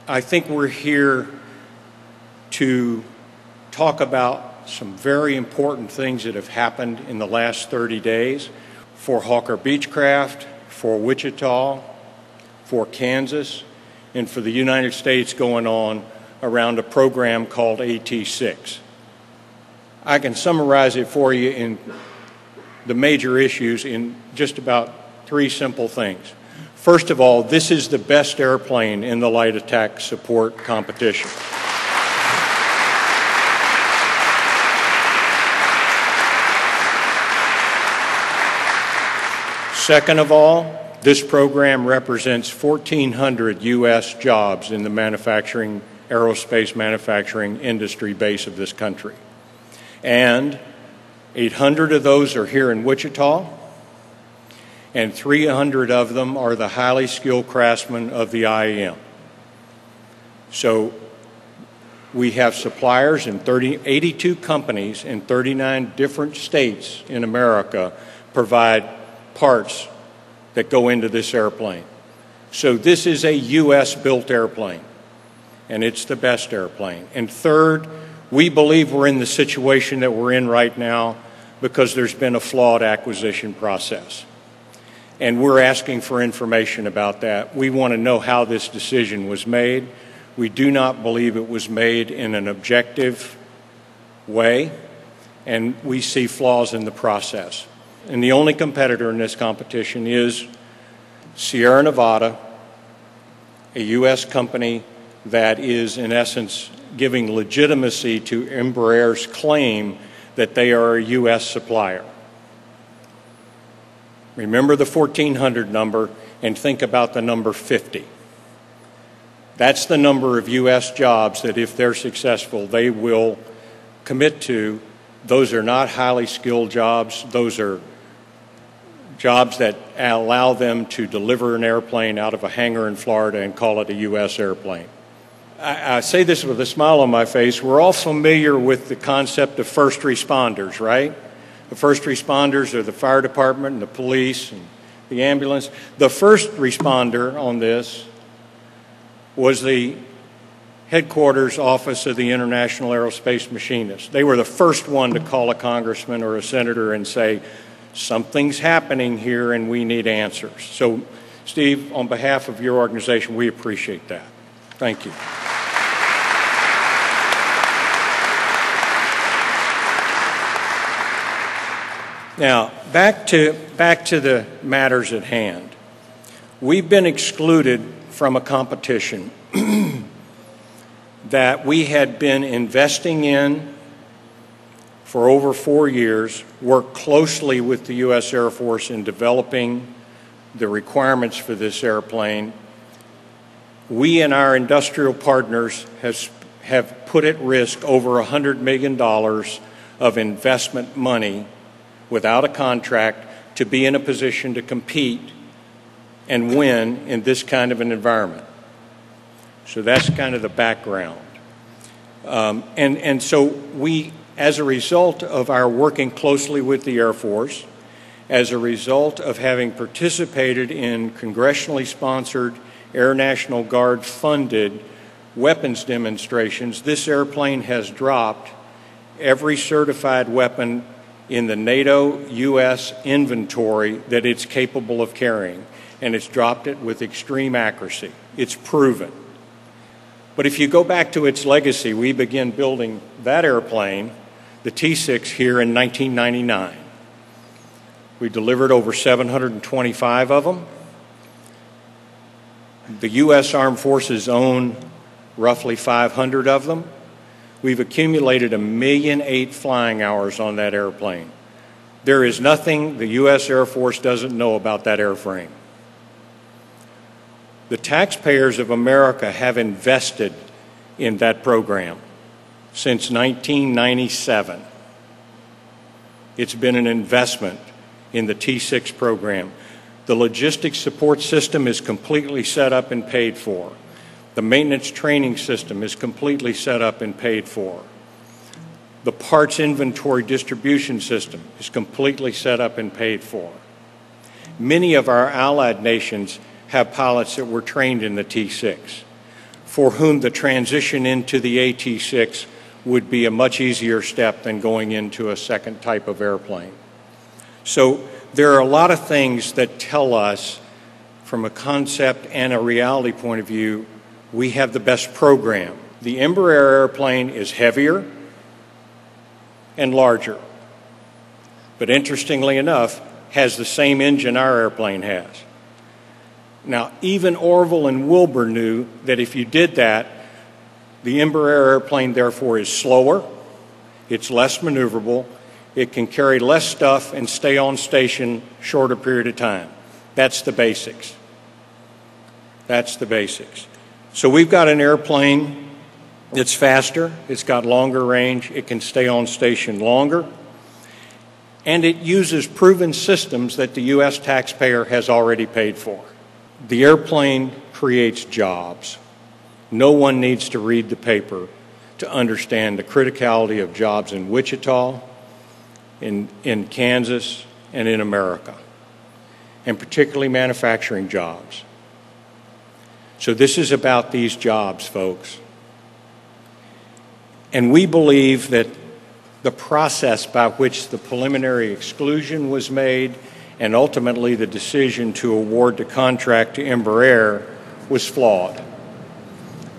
I think we're here to talk about some very important things that have happened in the last 30 days for Hawker Beechcraft, for Wichita, for Kansas, and for the United States going on around a program called AT6. I can summarize it for you in the major issues in just about 3 simple things. First of all, this is the best airplane in the light attack support competition. Second of all, this program represents 1,400 U.S. jobs in the aerospace manufacturing industry base of this country. And 800 of those are here in Wichita, and 300 of them are the highly skilled craftsmen of the IAM. So we have suppliers in 82 companies in 39 different states in America provide parts that go into this airplane. So this is a U.S.-built airplane, and it's the best airplane. And third, we believe we're in the situation that we're in right now because there's been a flawed acquisition process. And we're asking for information about that. We want to know how this decision was made. We do not believe it was made in an objective way, and we see flaws in the process. And the only competitor in this competition is Sierra Nevada, a U.S. company that is, in essence, giving legitimacy to Embraer's claim that they are a U.S. supplier. Remember the 1,400 number and think about the number 50. That's the number of U.S. jobs that, if they're successful, they will commit to. Those are not highly skilled jobs. Those are jobs that allow them to deliver an airplane out of a hangar in Florida and call it a U.S. airplane. I say this with a smile on my face. We're all familiar with the concept of first responders, right? The first responders are the fire department and the police and the ambulance. The first responder on this was the headquarters office of the International Aerospace Machinists. They were the first one to call a congressman or a senator and say, something's happening here and we need answers. So, Steve, on behalf of your organization, we appreciate that. Thank you. Now, back to the matters at hand. We've been excluded from a competition that we had been investing in for over 4 years, worked closely with the U.S. Air Force in developing the requirements for this airplane. We and our industrial partners have put at risk over $100 million of investment money without a contract to be in a position to compete and win in this kind of an environment. So that's kind of the background. And so we, as a result of our working closely with the Air Force, as a result of having participated in congressionally sponsored Air National Guard funded weapons demonstrations, this airplane has dropped every certified weapon in the NATO-U.S. inventory that it's capable of carrying, and it's dropped it with extreme accuracy. It's proven. But if you go back to its legacy, we began building that airplane, the T6, here in 1999. We delivered over 725 of them. The U.S. Armed Forces own roughly 500 of them. We've accumulated 1,000,008 flying hours on that airplane. There is nothing the U.S. Air Force doesn't know about that airframe. The taxpayers of America have invested in that program since 1997. It's been an investment in the T6 program. The logistics support system is completely set up and paid for. The maintenance training system is completely set up and paid for. The parts inventory distribution system is completely set up and paid for. Many of our allied nations have pilots that were trained in the T6. for whom the transition into the AT6 would be a much easier step than going into a second type of airplane. So there are a lot of things that tell us, from a concept and a reality point of view, we have the best program. The Embraer airplane is heavier and larger, but interestingly enough, has the same engine our airplane has. Now, even Orville and Wilbur knew that if you did that, the Embraer airplane, therefore, is slower, it's less maneuverable, it can carry less stuff and stay on station shorter period of time. That's the basics. That's the basics. So we've got an airplane that's faster, it's got longer range, it can stay on station longer, and it uses proven systems that the U.S. taxpayer has already paid for. The airplane creates jobs. No one needs to read the paper to understand the criticality of jobs in Wichita, in Kansas, and in America, and particularly manufacturing jobs. So this is about these jobs, folks. And we believe that the process by which the preliminary exclusion was made and ultimately the decision to award the contract to Embraer was flawed.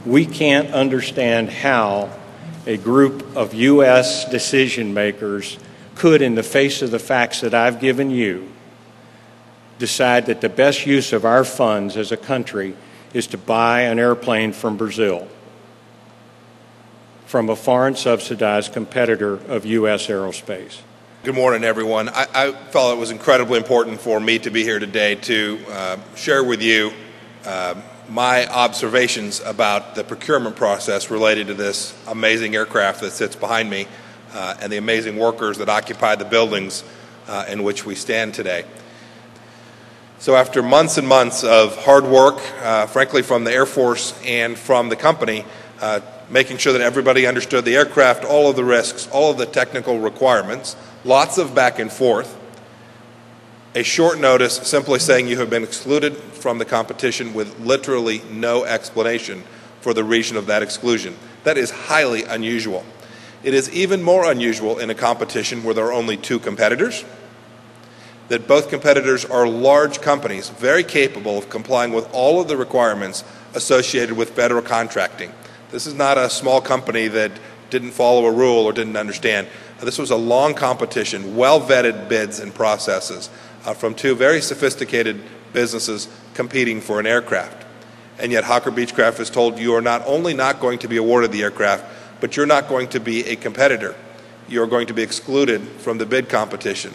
We can't understand how a group of U.S. decision makers could, in the face of the facts that I've given you, decide that the best use of our funds as a country is to buy an airplane from Brazil, from a foreign subsidized competitor of U.S. aerospace. Good morning, everyone. I felt it was incredibly important for me to be here today to share with you my observations about the procurement process related to this amazing aircraft that sits behind me and the amazing workers that occupy the buildings in which we stand today. So after months and months of hard work, frankly from the Air Force and from the company, making sure that everybody understood the aircraft, all of the risks, all of the technical requirements, lots of back and forth, a short notice simply saying you have been excluded from the competition with literally no explanation for the reason of that exclusion. That is highly unusual. It is even more unusual in a competition where there are only two competitors, that both competitors are large companies, very capable of complying with all of the requirements associated with federal contracting. This is not a small company that didn't follow a rule or didn't understand. This was a long competition, well-vetted bids and processes from two very sophisticated businesses competing for an aircraft. And yet Hawker Beechcraft is told you are not only not going to be awarded the aircraft, but you're not going to be a competitor. You're going to be excluded from the bid competition.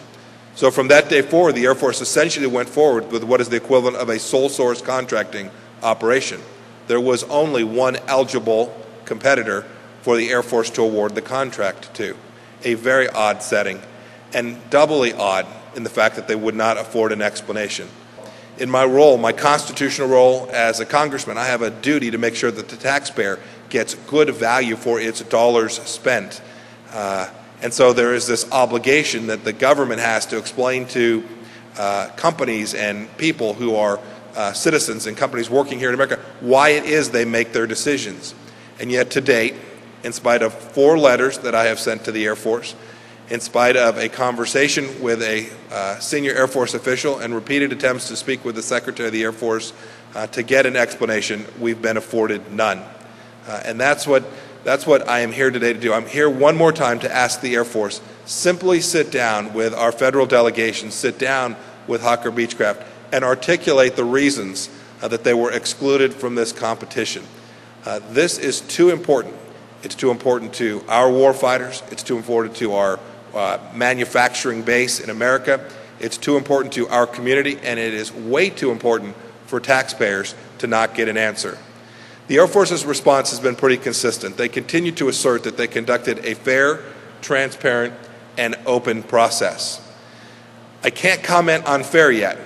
So from that day forward, the Air Force essentially went forward with what is the equivalent of a sole source contracting operation. There was only one eligible competitor for the Air Force to award the contract to. A very odd setting, and doubly odd in the fact that they would not afford an explanation. In my role, my constitutional role as a congressman, I have a duty to make sure that the taxpayer gets good value for its dollars spent. And so there is this obligation that the government has to explain to companies and people who are citizens and companies working here in America why it is they make their decisions. And yet to date, in spite of 4 letters that I have sent to the Air Force, in spite of a conversation with a senior Air Force official and repeated attempts to speak with the Secretary of the Air Force to get an explanation, we've been afforded none. And that's what I am here today to do. I'm here one more time to ask the Air Force, simply sit down with our federal delegation, sit down with Hawker Beechcraft, and articulate the reasons that they were excluded from this competition. This is too important. It's too important to our warfighters. It's too important to our manufacturing base in America. It's too important to our community, and it is way too important for taxpayers to not get an answer. The Air Force's response has been pretty consistent. They continue to assert that they conducted a fair, transparent, and open process. I can't comment on fair yet,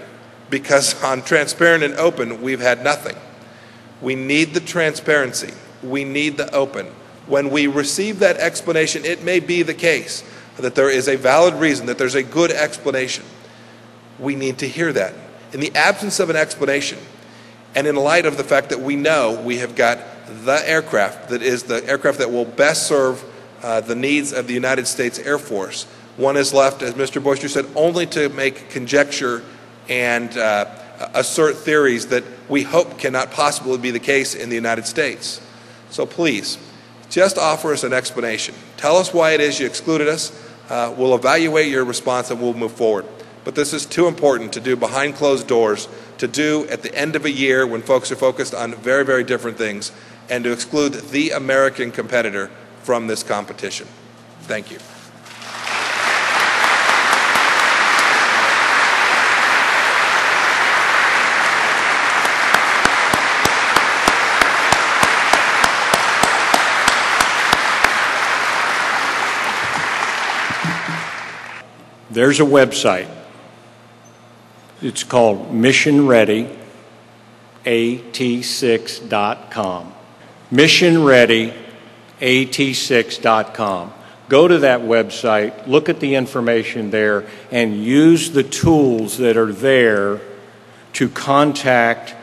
because on transparent and open, we've had nothing. We need the transparency. We need the open. When we receive that explanation, it may be the case that there is a valid reason, that there's a good explanation. We need to hear that. In the absence of an explanation, and in light of the fact that we know we have got the aircraft that is the aircraft that will best serve the needs of the United States Air Force. One is left, as Mr. Boisture said, only to make conjecture and assert theories that we hope cannot possibly be the case in the United States. So please, just offer us an explanation. Tell us why it is you excluded us. We'll evaluate your response and we'll move forward. But this is too important to do behind closed doors, to do at the end of a year when folks are focused on very, very different things, and to exclude the American competitor from this competition. Thank you. There's a website. It's called Mission Ready, AT6.com. Mission Ready, AT6.com. Go to that website, look at the information there, and use the tools that are there to contact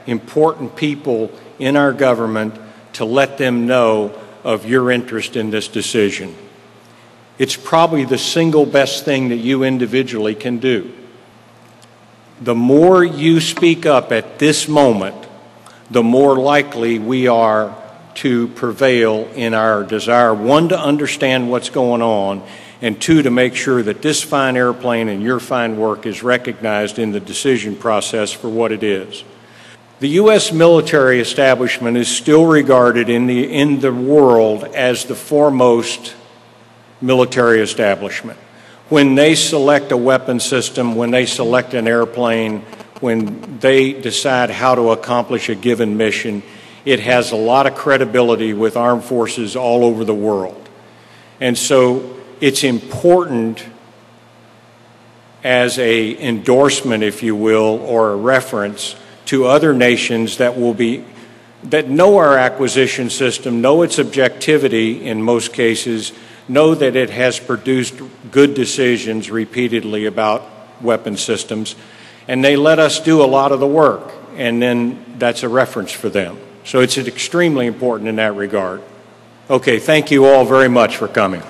important people in our government to let them know of your interest in this decision. It's probably the single best thing that you individually can do. The more you speak up at this moment, the more likely we are to prevail in our desire, one, to understand what's going on, and two, to make sure that this fine airplane and your fine work is recognized in the decision process for what it is. The U.S. military establishment is still regarded in the world as the foremost military establishment. When they select a weapon system, when they select an airplane, when they decide how to accomplish a given mission, it has a lot of credibility with armed forces all over the world. And so it's important as an endorsement, if you will, or a reference to other nations that know our acquisition system, know its objectivity in most cases, know that it has produced good decisions repeatedly about weapon systems, and they let us do a lot of the work, and then that's a reference for them. So it's extremely important in that regard. Okay, thank you all very much for coming.